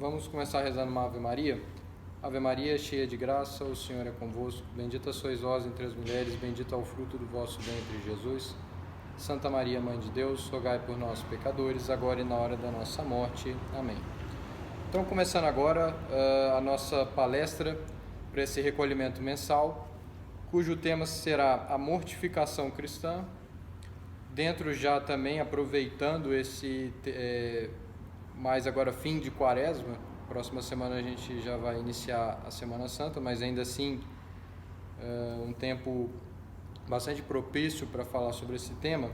Vamos começar rezando uma Ave Maria. Ave Maria, cheia de graça, o Senhor é convosco. Bendita sois vós entre as mulheres, bendito é o fruto do vosso ventre, Jesus. Santa Maria, Mãe de Deus, rogai por nós, pecadores, agora e na hora da nossa morte. Amém. Então, começando agora a nossa palestra para esse recolhimento mensal, cujo tema será a mortificação cristã. Dentro já também aproveitando esse mais agora fim de quaresma, próxima semana a gente já vai iniciar a Semana Santa, mas ainda assim um tempo bastante propício para falar sobre esse tema.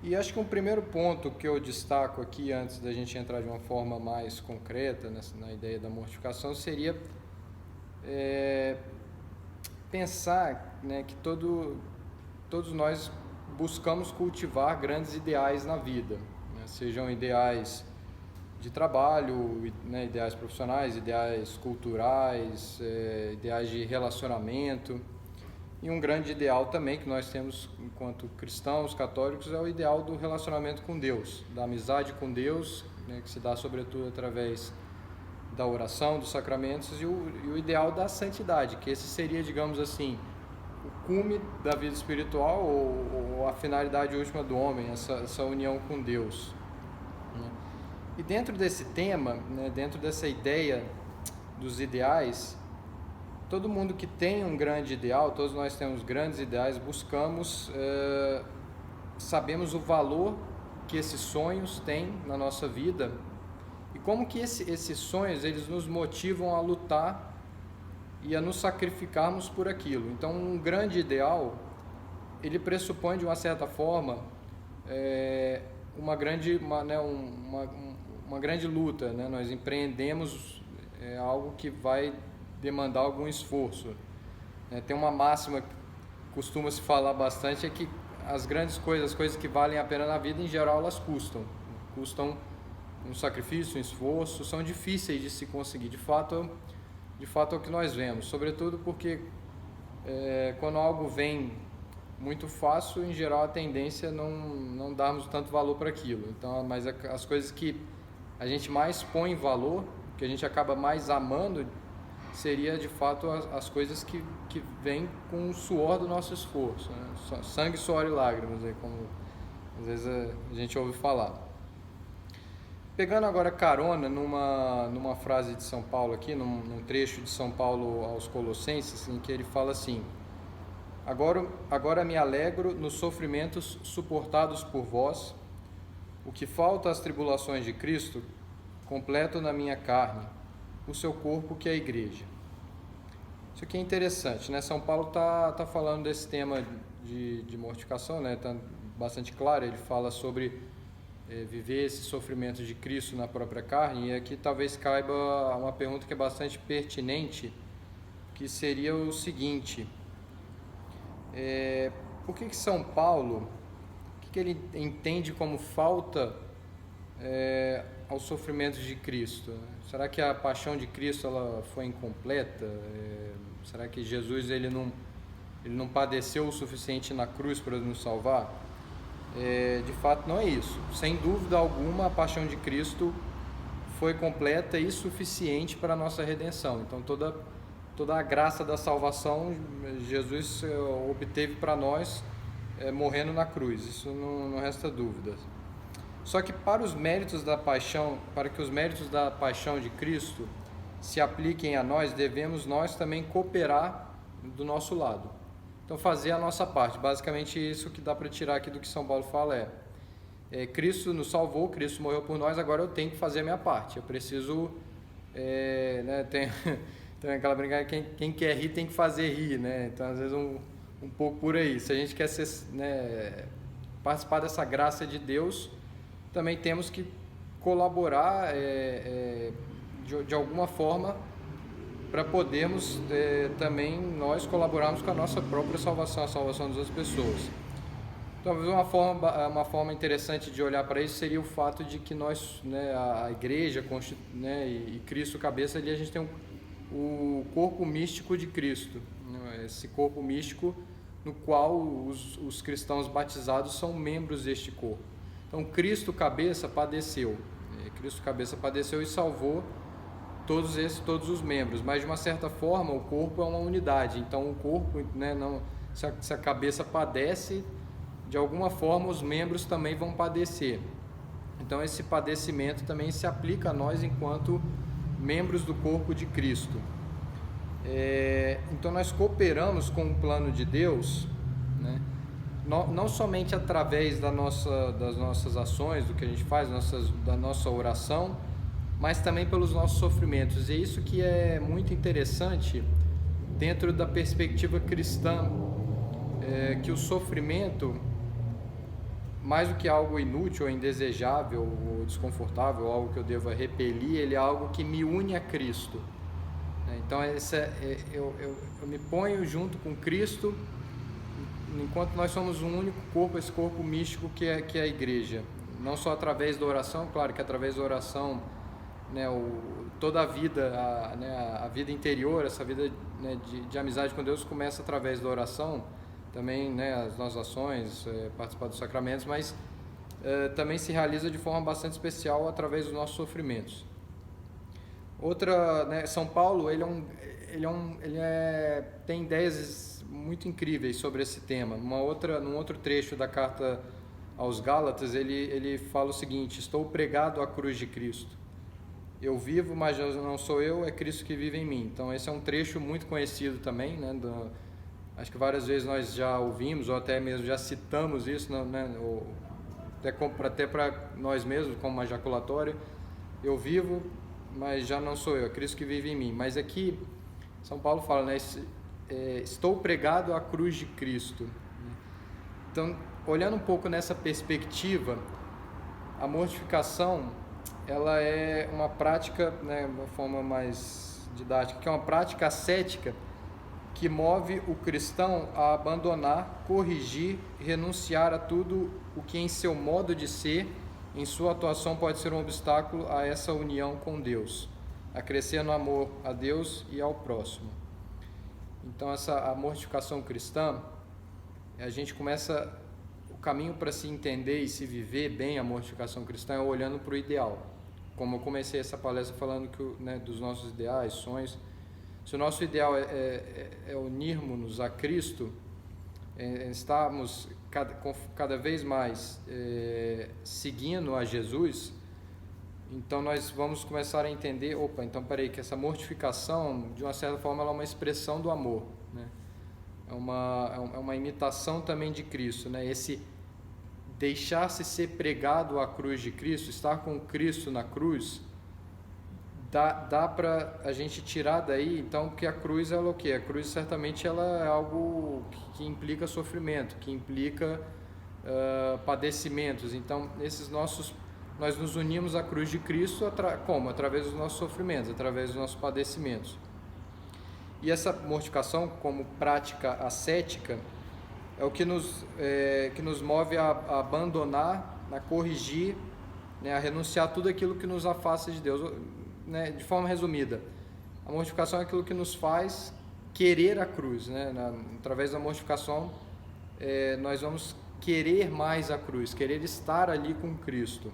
E acho que um primeiro ponto que eu destaco aqui, antes da gente entrar de uma forma mais concreta na ideia da mortificação, seria pensar, né, que todos nós buscamos cultivar grandes ideais na vida, né? Sejam ideais de trabalho, né, ideais profissionais, ideais culturais, ideais de relacionamento. E um grande ideal também que nós temos enquanto cristãos católicos é o ideal do relacionamento com Deus, da amizade com Deus, né, que se dá sobretudo através da oração, dos sacramentos, e o ideal da santidade, que esse seria, digamos assim, o cume da vida espiritual ou a finalidade última do homem, essa união com Deus. E dentro desse tema, né, dentro dessa ideia dos ideais, todo mundo que tem um grande ideal, todos nós temos grandes ideais, buscamos, sabemos o valor que esses sonhos têm na nossa vida e como que esses sonhos eles nos motivam a lutar e a nos sacrificarmos por aquilo. Então, um grande ideal, ele pressupõe de uma certa forma uma grande luta, né? Nós empreendemos algo que vai demandar algum esforço. Tem uma máxima que costuma se falar bastante, é que as grandes coisas, as coisas que valem a pena na vida, em geral, elas custam um sacrifício, um esforço, são difíceis de se conseguir. De fato é o que nós vemos, sobretudo porque quando algo vem muito fácil, em geral a tendência é não darmos tanto valor para aquilo. Então, mas as coisas que a gente mais põe em valor, que a gente acaba mais amando, seria de fato as coisas que vêm com o suor do nosso esforço, né? Sangue, suor e lágrimas, como às vezes a gente ouve falar. Pegando agora carona numa frase de São Paulo aqui, num trecho de São Paulo aos Colossenses, em que ele fala assim: Agora me alegro nos sofrimentos suportados por vós, o que falta às tribulações de Cristo, completo na minha carne, o seu corpo que é a igreja. Isso aqui é interessante, né? São Paulo tá falando desse tema de mortificação, né? Tá bastante claro, ele fala sobre viver esse sofrimento de Cristo na própria carne, e aqui talvez caiba uma pergunta que é bastante pertinente, que seria o seguinte: por que São Paulo, o que ele entende como falta aos sofrimentos de Cristo? Será que a paixão de Cristo ela foi incompleta? Será que Jesus ele não padeceu o suficiente na cruz para nos salvar? De fato não é isso. Sem dúvida alguma, a paixão de Cristo foi completa e suficiente para a nossa redenção. Então toda a graça da salvação Jesus obteve para nós morrendo na cruz. Isso não resta dúvida. Só que para que os méritos da paixão de Cristo se apliquem a nós, devemos nós também cooperar do nosso lado. Então, fazer a nossa parte. Basicamente, isso que dá para tirar aqui do que São Paulo fala Cristo nos salvou, Cristo morreu por nós, agora eu tenho que fazer a minha parte. Eu preciso... tem aquela brincadeira, quem quer rir tem que fazer rir, né? Então, às vezes, um pouco por aí. Se a gente quer participar dessa graça de Deus, também temos que colaborar de alguma forma para podermos também nós colaborarmos com a nossa própria salvação, a salvação das outras pessoas. Talvez uma forma interessante de olhar para isso seria o fato de que nós, né, a igreja, né, e Cristo cabeça ali, a gente tem o corpo místico de Cristo, né, esse corpo místico no qual os cristãos batizados são membros deste corpo. Então, Cristo cabeça padeceu, Cristo cabeça padeceu e salvou todos os membros, mas de uma certa forma o corpo é uma unidade, então o corpo, né, não, se a cabeça padece, de alguma forma os membros também vão padecer. Então esse padecimento também se aplica a nós enquanto membros do corpo de Cristo. Então nós cooperamos com o plano de Deus, né, não somente através das nossas ações, do que a gente faz, da nossa oração, mas também pelos nossos sofrimentos. E é isso que é muito interessante dentro da perspectiva cristã, que o sofrimento, mais do que algo inútil ou indesejável ou desconfortável, algo que eu deva repelir, ele é algo que me une a Cristo. Então eu me ponho junto com Cristo, enquanto nós somos um único corpo, esse corpo místico que é a igreja. Não só através da oração, claro que através da oração, né, toda a vida, a vida interior, essa vida, né, de amizade com Deus começa através da oração, também, né, as nossas ações, participar dos sacramentos, mas também se realiza de forma bastante especial através dos nossos sofrimentos. Outra, né, São Paulo, tem ideias muito incríveis sobre esse tema. Num outro trecho da carta aos Gálatas, ele fala o seguinte: estou pregado à cruz de Cristo. Eu vivo, mas não sou eu, é Cristo que vive em mim. Então esse é um trecho muito conhecido também, né, acho que várias vezes nós já ouvimos, ou até mesmo já citamos isso, né, até para nós mesmos, como uma jaculatória. Eu vivo, mas já não sou eu, é Cristo que vive em mim. Mas aqui, São Paulo fala, né, estou pregado à cruz de Cristo. Então, olhando um pouco nessa perspectiva, a mortificação, ela é uma prática, né, uma forma mais didática, que é uma prática ascética que move o cristão a abandonar, corrigir, renunciar a tudo o que em seu modo de ser, em sua atuação pode ser um obstáculo a essa união com Deus, a crescer no amor a Deus e ao próximo. Então a mortificação cristã, a gente começa, o caminho para se entender e se viver bem a mortificação cristã é olhando para o ideal. Como eu comecei essa palestra falando né, dos nossos ideais, sonhos. Se o nosso ideal é unirmos-nos a Cristo, estarmos cada vez mais seguindo a Jesus, então nós vamos começar a entender, então peraí, que essa mortificação, de uma certa forma, ela é uma expressão do amor, né? É uma imitação também de Cristo, né? Esse deixar-se ser pregado à cruz de Cristo, estar com Cristo na cruz, dá para a gente tirar daí, então, que a cruz é o quê? A cruz certamente ela é algo que implica sofrimento, que implica padecimentos. Então, nós nos unimos à cruz de Cristo como? Através dos nossos sofrimentos, através dos nossos padecimentos. E essa mortificação como prática ascética é o que nos move a abandonar, a corrigir, né, a renunciar a tudo aquilo que nos afasta de Deus. Né, de forma resumida, a mortificação é aquilo que nos faz querer a cruz, né? Através da mortificação, nós vamos querer mais a cruz, querer estar ali com Cristo,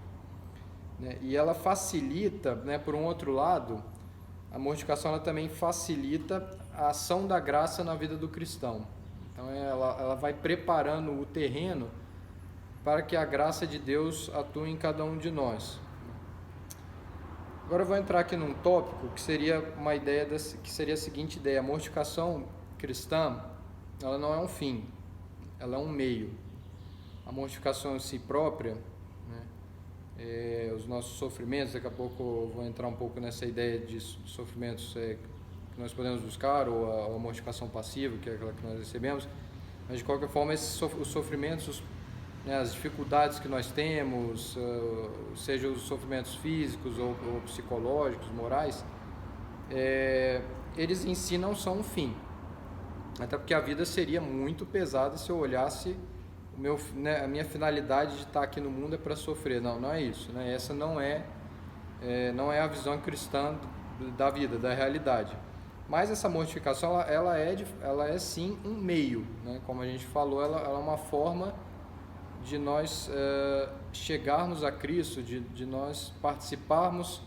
né? E ela facilita, né, por um outro lado, a mortificação ela também facilita a ação da graça na vida do cristão. Então ela vai preparando o terreno para que a graça de Deus atue em cada um de nós. Agora eu vou entrar aqui num tópico que seria uma ideia, que seria a seguinte ideia: a mortificação cristã, ela não é um fim, ela é um meio. A mortificação em si própria, né, os nossos sofrimentos, daqui a pouco eu vou entrar um pouco nessa ideia de sofrimentos que nós podemos buscar, ou a mortificação passiva, que é aquela que nós recebemos, mas de qualquer forma os sofrimentos, né, as dificuldades que nós temos, seja os sofrimentos físicos ou psicológicos, morais, eles em si não são um fim. Até porque a vida seria muito pesada se eu olhasse a minha finalidade de estar aqui no mundo é para sofrer. Não é isso, né? Essa não é a visão cristã da vida, da realidade. Mas essa mortificação, ela é sim um meio, né? Como a gente falou, ela é uma forma de nós chegarmos a Cristo, de nós participarmos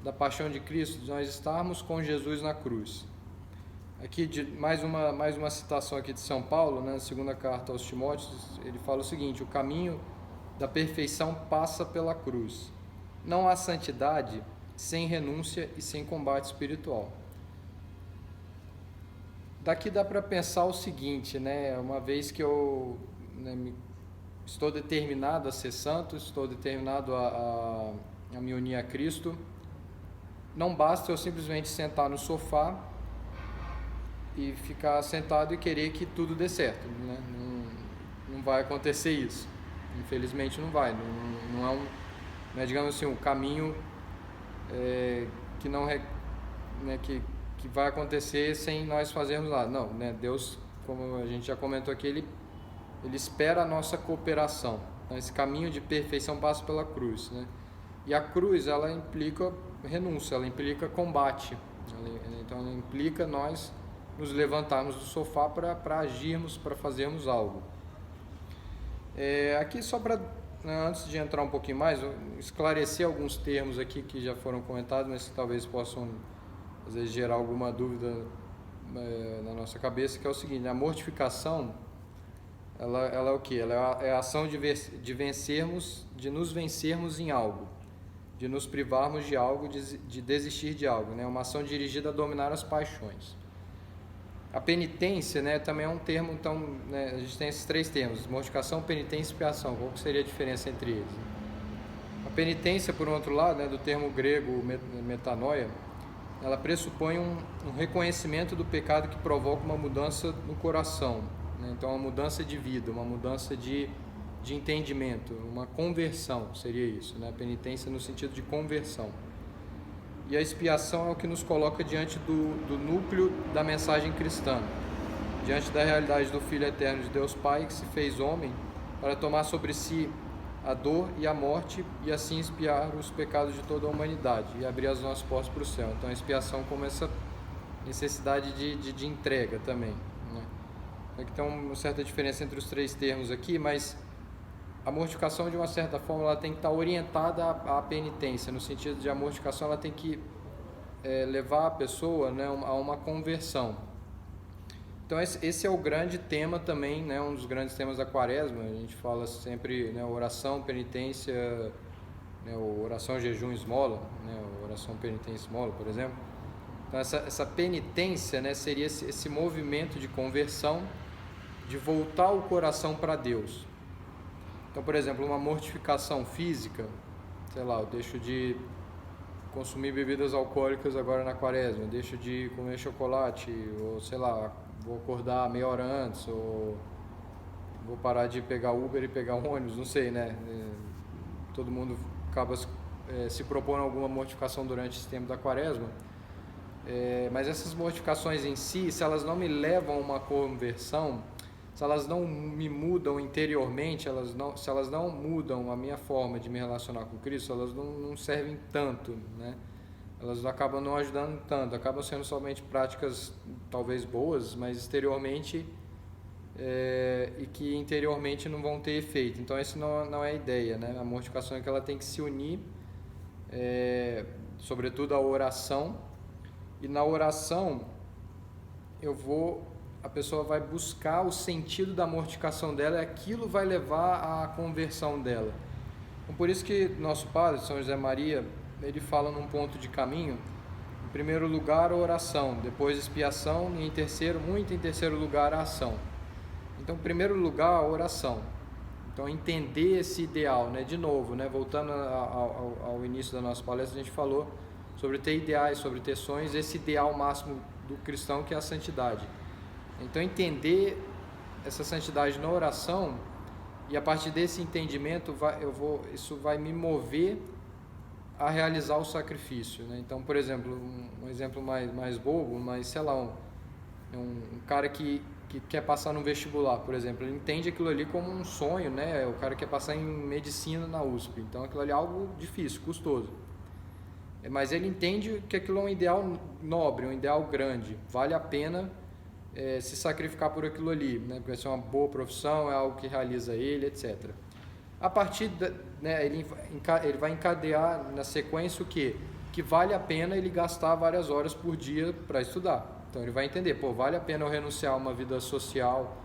da paixão de Cristo, de nós estarmos com Jesus na cruz. Aqui, mais uma citação aqui de São Paulo, na segunda carta aos Timóteos, ele fala o seguinte: o caminho da perfeição passa pela cruz. Não há santidade sem renúncia e sem combate espiritual. Daqui dá para pensar o seguinte, né? Uma vez que eu estou determinado a ser santo, estou determinado a me unir a Cristo, não basta eu simplesmente sentar no sofá e ficar sentado e querer que tudo dê certo, né? Não vai acontecer isso. Infelizmente não vai. Não é, digamos assim, um caminho que não é, né, que vai acontecer sem nós fazermos nada. Não, né? Deus, como a gente já comentou aqui, ele espera a nossa cooperação. Então, esse caminho de perfeição passa pela cruz, né? E a cruz, ela implica renúncia, ela implica combate. Então, ela implica nós nos levantarmos do sofá para agirmos, para fazermos algo. Aqui só para, antes de entrar um pouquinho mais, esclarecer alguns termos aqui que já foram comentados, mas que talvez possam, às vezes, gerar alguma dúvida na nossa cabeça, que é o seguinte: a mortificação, ela é o quê? Ela é a ação de vencermos, de nos vencermos em algo, de nos privarmos de algo, de desistir de algo, né? Uma ação dirigida a dominar as paixões. A penitência, né, também é um termo, então, né, a gente tem esses três termos: mortificação, penitência e expiação. Qual que seria a diferença entre eles? A penitência, por outro lado, né, do termo grego metanoia, ela pressupõe um reconhecimento do pecado que provoca uma mudança no coração, né? Então, uma mudança de vida, uma mudança de entendimento, uma conversão, seria isso, né? A penitência no sentido de conversão. E a expiação é o que nos coloca diante do núcleo da mensagem cristã, diante da realidade do Filho Eterno de Deus Pai, que se fez homem para tomar sobre si a dor e a morte e assim expiar os pecados de toda a humanidade e abrir as nossas portas para o céu. Então a expiação como essa necessidade de entrega também, né? Aqui tem uma certa diferença entre os três termos aqui, mas a mortificação, de uma certa forma, ela tem que estar orientada à penitência, no sentido de a mortificação ela tem que levar a pessoa, né, a uma conversão. Então esse é o grande tema também, né, um dos grandes temas da Quaresma. A gente fala sempre, né, oração, penitência, né, oração, jejum, esmola, né, oração, penitência, esmola, por exemplo. Então essa penitência, né, seria esse movimento de conversão, de voltar o coração para Deus. Então, por exemplo, uma mortificação física, sei lá, eu deixo de consumir bebidas alcoólicas agora na Quaresma, eu deixo de comer chocolate, ou sei lá, vou acordar meia hora antes, ou vou parar de pegar Uber e pegar um ônibus, não sei, né? Todo mundo acaba se propondo alguma mortificação durante esse tempo da Quaresma, mas essas mortificações em si, se elas não me levam a uma conversão, se elas não me mudam interiormente, se elas não mudam a minha forma de me relacionar com Cristo, elas não servem tanto, né? Elas acabam não ajudando tanto, acabam sendo somente práticas talvez boas, mas exteriormente e que interiormente não vão ter efeito. Então essa não é a ideia, né? A mortificação é que ela tem que se unir, sobretudo à oração, e na oração a pessoa vai buscar o sentido da mortificação dela, e aquilo vai levar à conversão dela. Então, por isso que nosso padre, São José Maria, ele fala num ponto de caminho: em primeiro lugar a oração, depois a expiação e em terceiro lugar a ação. Então, em primeiro lugar a oração. Então, entender esse ideal, né? De novo, né? Voltando ao início da nossa palestra, a gente falou sobre ter ideais, sobre ter sonhos, esse ideal máximo do cristão, que é a santidade. Então, entender essa santidade na oração, e a partir desse entendimento isso vai me mover a realizar o sacrifício, né? Então, por exemplo, um exemplo mais bobo, mas sei lá, um cara que quer passar no vestibular, por exemplo, ele entende aquilo ali como um sonho, né? O cara quer passar em medicina na USP, então aquilo ali é algo difícil, custoso. Mas ele entende que aquilo é um ideal nobre, um ideal grande, vale a pena se sacrificar por aquilo ali, né? Porque isso é uma boa profissão, é algo que realiza ele, etc. A partir né, ele vai encadear na sequência o quê? Que vale a pena ele gastar várias horas por dia para estudar. Então ele vai entender, pô, vale a pena eu renunciar a uma vida social,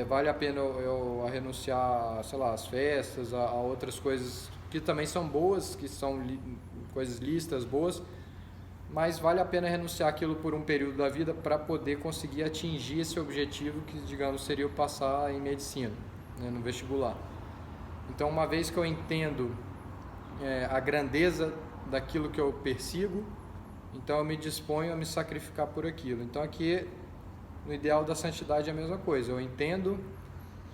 vale a pena eu renunciar, sei lá, às festas, a outras coisas que também são boas, que são coisas lícitas, boas, mas vale a pena renunciar aquilo por um período da vida para poder conseguir atingir esse objetivo que, digamos, seria o passar em medicina, né, no vestibular. Então, uma vez que eu entendo a grandeza daquilo que eu persigo, então eu me disponho a me sacrificar por aquilo. Então, aqui, no ideal da santidade é a mesma coisa. Eu entendo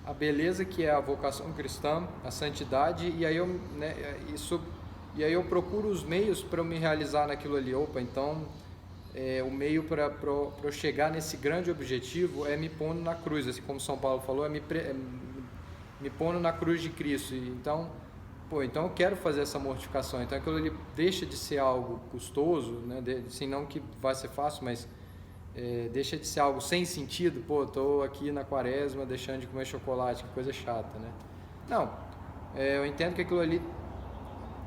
a beleza que é a vocação cristã, a santidade, e aí eu procuro os meios para eu me realizar naquilo ali. Opa, então o meio para eu chegar nesse grande objetivo é me pondo na cruz, assim como São Paulo falou, me pondo na cruz de Cristo. Então eu quero fazer essa mortificação. Então aquilo ali deixa de ser algo custoso, né? Assim, não que vai ser fácil, mas deixa de ser algo sem sentido. Pô, tô aqui na quaresma deixando de comer chocolate, que coisa chata, né? Não, eu entendo que aquilo ali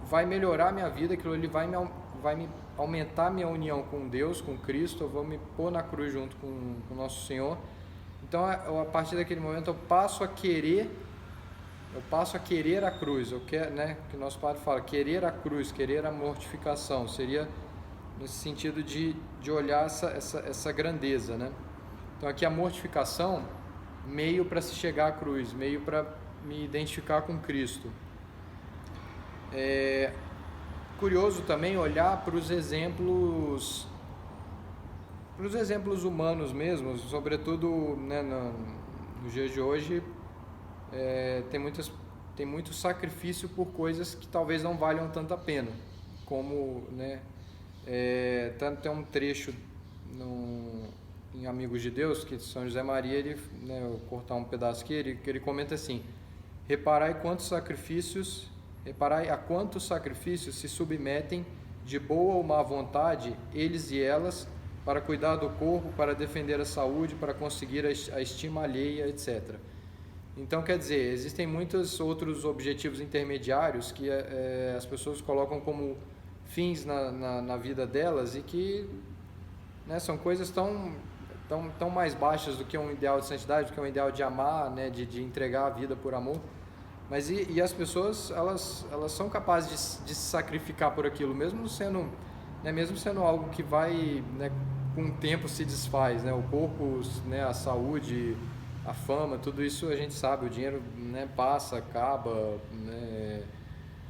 vai melhorar a minha vida, aquilo ali vai me aumentar a minha união com Deus, com Cristo. Eu vou me pôr na cruz junto com o nosso Senhor. Então, a partir daquele momento, eu passo a querer a cruz. Eu quero, né, que o nosso Padre fala, querer a cruz, querer a mortificação, seria nesse sentido de olhar essa grandeza, né? Então, aqui a mortificação, meio para se chegar à cruz, meio para me identificar com Cristo. Curioso também olhar para os exemplos humanos mesmo, sobretudo, né, nos dias de hoje, tem muito sacrifício por coisas que talvez não valham tanto a pena, como, né, tem um trecho em Amigos de Deus, que São José Maria, né, eu vou cortar um pedaço aqui, que ele comenta assim: reparai a quantos sacrifícios se submetem de boa ou má vontade eles e elas para cuidar do corpo, para defender a saúde, para conseguir a estima alheia, etc. Então, quer dizer, existem muitos outros objetivos intermediários que as pessoas colocam como fins na vida delas e que, né, são coisas tão mais baixas do que um ideal de santidade, do que um ideal de amar, né, de entregar a vida por amor. Mas e as pessoas, elas são capazes de se sacrificar por aquilo, mesmo sendo algo que vai, né, com o tempo se desfaz, né? O corpo, né, a saúde, a fama, tudo isso a gente sabe, o dinheiro, né, passa, acaba, né,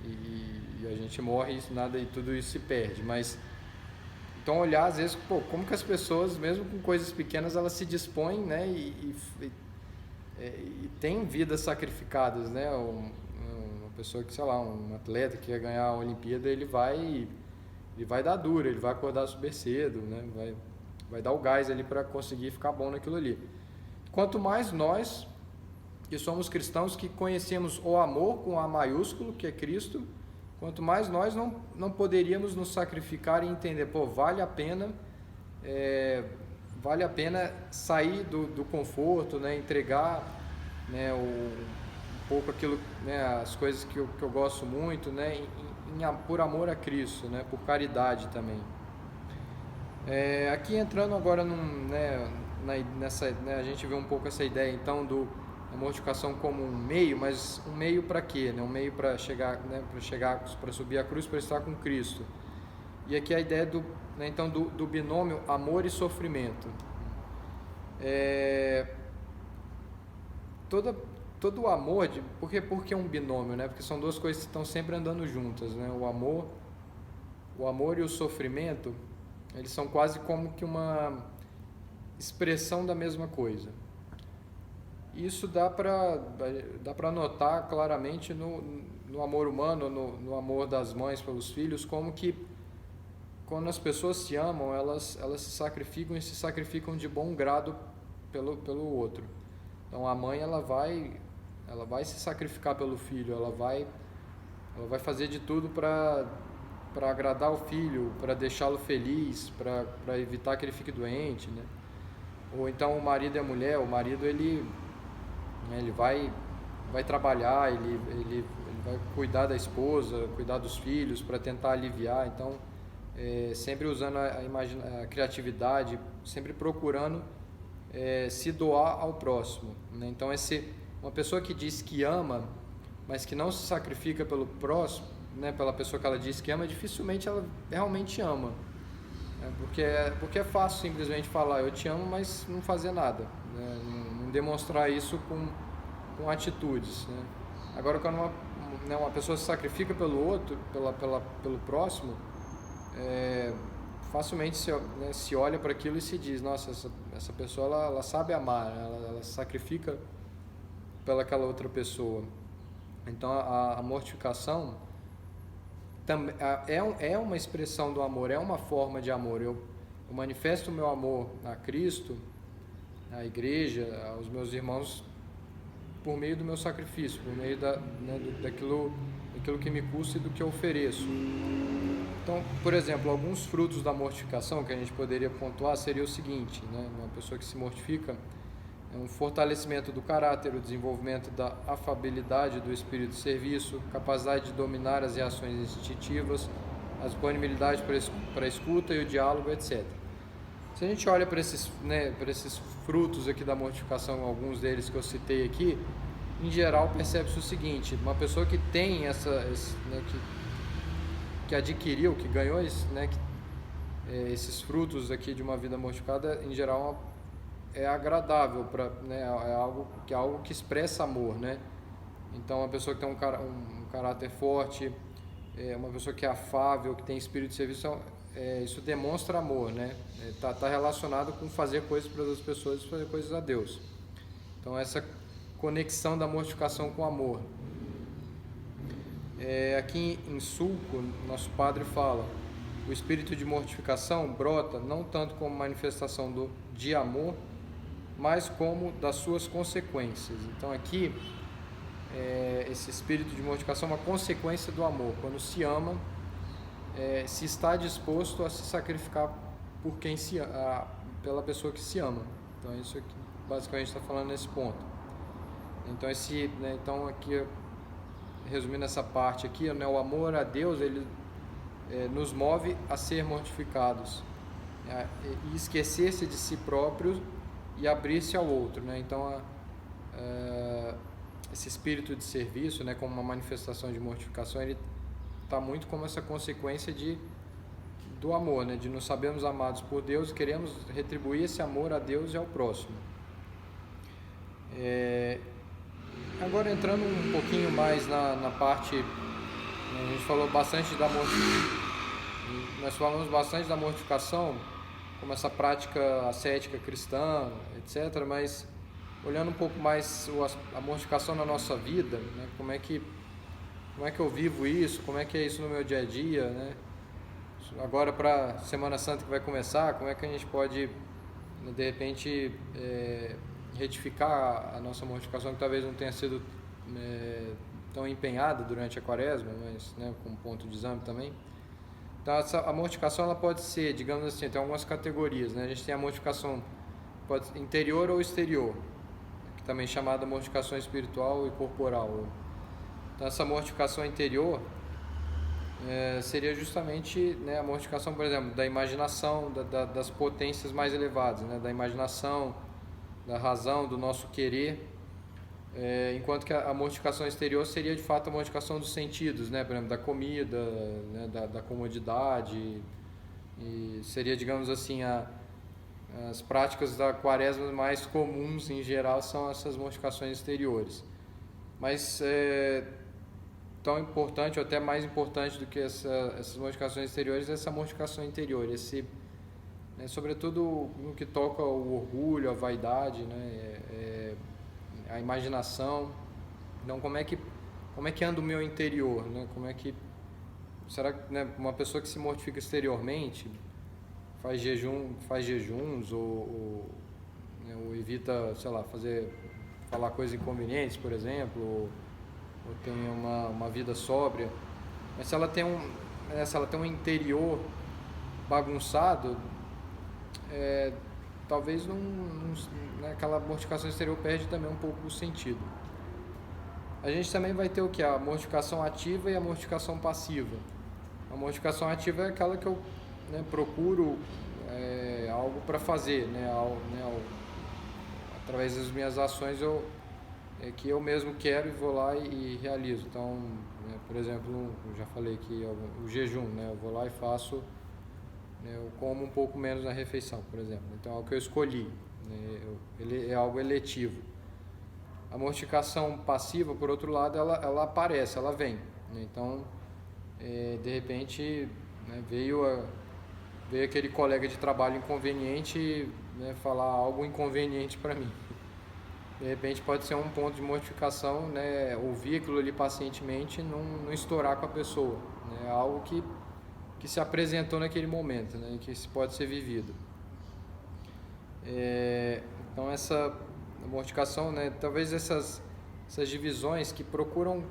e a gente morre e tudo isso se perde. Mas então olhar às vezes, pô, como que as pessoas, mesmo com coisas pequenas, elas se dispõem, né, e tem vidas sacrificadas, né? Uma pessoa que, sei lá, um atleta que quer ganhar a Olimpíada, ele vai dar dura, ele vai acordar super cedo, né? Vai dar o gás ali para conseguir ficar bom naquilo ali. Quanto mais nós, que somos cristãos, que conhecemos o amor com A maiúsculo, que é Cristo, quanto mais nós não poderíamos nos sacrificar e entender, pô, vale a pena sair do conforto, né, entregar, né, um pouco aquilo, né, as coisas que eu gosto muito, né, por amor a Cristo, né, por caridade também. Aqui entrando agora nessa, né, a gente vê um pouco essa ideia então da mortificação como um meio, mas um meio para quê? Né? Um meio para chegar, né, para subir a cruz, para estar com Cristo. E aqui a ideia do binômio amor e sofrimento. Todo o amor, por que é um binômio, né? Porque são duas coisas que estão sempre andando juntas, né? O amor e o sofrimento, eles são quase como que uma expressão da mesma coisa. Isso dá para notar claramente no amor humano, no amor das mães pelos filhos, como que quando as pessoas se amam, elas se sacrificam de bom grado pelo outro. Então a mãe ela vai se sacrificar pelo filho, ela vai fazer de tudo para agradar o filho, para deixá-lo feliz, para evitar que ele fique doente, né? Ou então o marido e a mulher, o marido ele vai vai trabalhar, ele vai cuidar da esposa, cuidar dos filhos para tentar aliviar. Então, sempre usando a criatividade, sempre procurando se doar ao próximo, né? Então, uma pessoa que diz que ama, mas que não se sacrifica pelo próximo, né, pela pessoa que ela diz que ama, dificilmente ela realmente ama, né? Porque é fácil simplesmente falar eu te amo, mas não fazer nada, né? Não demonstrar isso com atitudes, né? Agora, quando uma pessoa se sacrifica pelo outro, pelo próximo, facilmente se olha para aquilo e se diz, nossa, essa pessoa ela sabe amar, ela se sacrifica pelaquela outra pessoa. Então a mortificação também é uma expressão do amor, é uma forma de amor. Eu manifesto o meu amor a Cristo, à igreja, aos meus irmãos, por meio do meu sacrifício, por meio daquilo que me custa e do que eu ofereço. Então, por exemplo, alguns frutos da mortificação que a gente poderia pontuar seria o seguinte, né? Uma pessoa que se mortifica é um fortalecimento do caráter, o desenvolvimento da afabilidade do espírito de serviço, capacidade de dominar as reações instintivas, a disponibilidade para a escuta e o diálogo, etc. Se a gente olha para esses frutos aqui da mortificação, alguns deles que eu citei aqui, em geral percebe-se o seguinte: uma pessoa que tem que adquiriu, que ganhou esses frutos aqui de uma vida mortificada, em geral é agradável, é algo que expressa amor, né? Então, uma pessoa que tem um caráter forte, uma pessoa que é afável, que tem espírito de serviço, isso demonstra amor, né? Tá relacionado com fazer coisas para as outras pessoas e fazer coisas a Deus. Então, essa conexão da mortificação com o amor. Aqui em Sulco, nosso padre fala: o espírito de mortificação brota não tanto como manifestação de amor, mas como das suas consequências. Então aqui, esse espírito de mortificação é uma consequência do amor. Quando se ama, se está disposto a se sacrificar por pela pessoa que se ama. Então isso aqui basicamente está falando nesse ponto. Então então aqui, resumindo essa parte aqui, né, o amor a Deus, ele nos move a ser mortificados, e esquecer-se de si próprio e abrir-se ao outro, né? Então esse espírito de serviço, né, como uma manifestação de mortificação, ele está muito como essa consequência do amor, né? De nos sabermos amados por Deus e queremos retribuir esse amor a Deus e ao próximo. Agora, entrando um pouquinho mais na parte, a gente falou bastante nós falamos bastante da mortificação como essa prática ascética cristã, etc., mas olhando um pouco mais a mortificação na nossa vida, né? Como é que eu vivo isso, como é que é isso no meu dia a dia, né? Agora, para a Semana Santa que vai começar, como é que a gente pode, de repente, retificar a nossa mortificação, que talvez não tenha sido tão empenhada durante a Quaresma, mas, né, como ponto de exame também. Então, a mortificação ela pode ser, digamos assim, tem algumas categorias, né? A gente tem a mortificação interior ou exterior, que também é chamada mortificação espiritual e corporal. Então, essa mortificação interior seria justamente, né, a mortificação, por exemplo, da imaginação, das potências mais elevadas, né? Da imaginação, da razão, do nosso querer, enquanto que a mortificação exterior seria de fato a mortificação dos sentidos, né? Por exemplo, da comida, né? da comodidade, e seria, digamos assim, as práticas da Quaresma mais comuns em geral são essas mortificações exteriores. Mas tão importante, ou até mais importante do que essas mortificações exteriores, é essa mortificação interior, sobretudo no que toca o orgulho, a vaidade, né? A imaginação. Então, como é que anda o meu interior, né? Será que, né, uma pessoa que se mortifica exteriormente faz jejuns né, ou evita, sei lá, falar coisas inconvenientes, por exemplo, ou tem uma vida sóbria, mas se ela tem um interior bagunçado, talvez né, aquela mortificação exterior perde também um pouco o sentido. a gente também vai ter o que? A mortificação ativa e a mortificação passiva. A mortificação ativa é aquela que eu, né, procuro algo para fazer, né, através das minhas ações que eu mesmo quero e vou lá e realizo. Então, né, por exemplo, eu já falei que o jejum, né, eu vou lá e faço, né, eu como um pouco menos na refeição, por exemplo. Então é o que eu escolhi, né, ele é algo eletivo. A mortificação passiva, por outro lado, ela aparece, ela vem, né? Então, de repente, né, veio aquele colega de trabalho inconveniente, né, falar algo inconveniente para mim. De repente pode ser um ponto de mortificação, né, ouvir aquilo ali pacientemente e não estourar com a pessoa, né, algo que se apresentou naquele momento, né, que pode ser vivido. Então essa mortificação, né, talvez essas divisões que procuram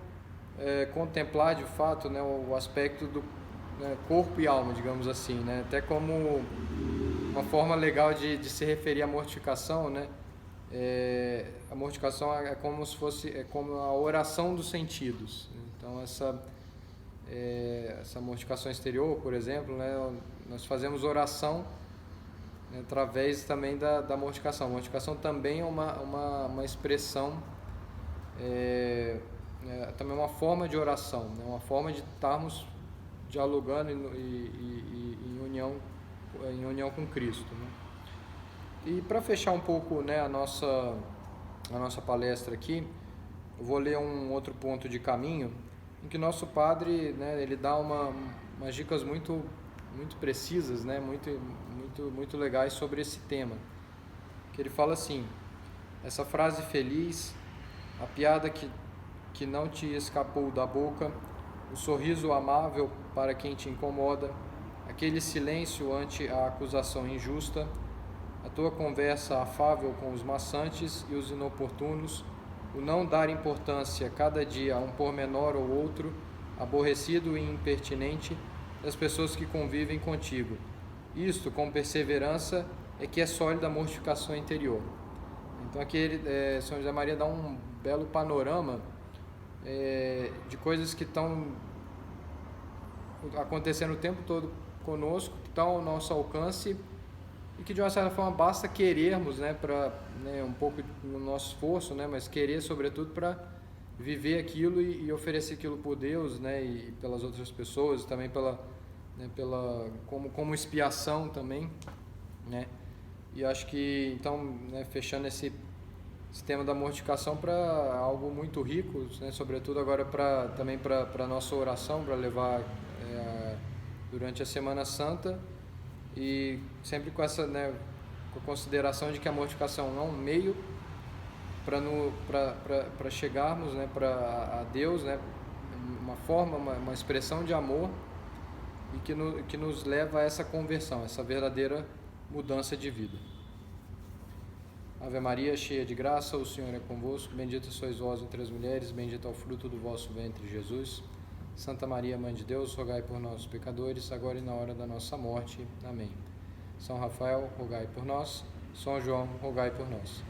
contemplar de fato, né, o aspecto do, né, corpo e alma, digamos assim, né, até como uma forma legal de se referir à mortificação, né, a mortificação é como se fosse como a oração dos sentidos. Então essa mortificação exterior, por exemplo, né, nós fazemos oração, né, através também da mortificação. A mortificação também é uma expressão, também uma forma de oração, né, uma forma de estarmos dialogando em união com Cristo, né? E para fechar um pouco, né, a nossa palestra aqui, eu vou ler um outro ponto de caminho em que nosso padre, né, ele dá umas dicas muito precisas, né, muito legais sobre esse tema. Que ele fala assim: essa frase feliz, a piada que não te escapou da boca, o sorriso amável para quem te incomoda, aquele silêncio ante a acusação injusta, a tua conversa afável com os maçantes e os inoportunos, o não dar importância cada dia a um pormenor ou outro, aborrecido e impertinente, das pessoas que convivem contigo. Isto, com perseverança, é que é sólida a mortificação interior. Então aqui São José Maria dá um belo panorama de coisas que estão acontecendo o tempo todo conosco, que estão ao nosso alcance e que de uma certa forma basta querermos, né, para, né, um pouco no nosso esforço, né, mas querer sobretudo para viver aquilo e oferecer aquilo por Deus, né, e pelas outras pessoas, também como expiação também, né. E acho que então, né, fechando esse tema da mortificação para algo muito rico, né, sobretudo agora também para a nossa oração, para levar durante a Semana Santa, e sempre com essa, né, com a consideração de que a mortificação é um meio para chegarmos, né, a Deus, né, uma forma, uma expressão de amor, e que nos leva a essa conversão, essa verdadeira mudança de vida. Ave Maria, cheia de graça, o Senhor é convosco, bendita sois vós entre as mulheres, bendito é o fruto do vosso ventre, Jesus. Santa Maria, Mãe de Deus, rogai por nós, pecadores, agora e na hora da nossa morte. Amém. São Rafael, rogai por nós. São João, rogai por nós.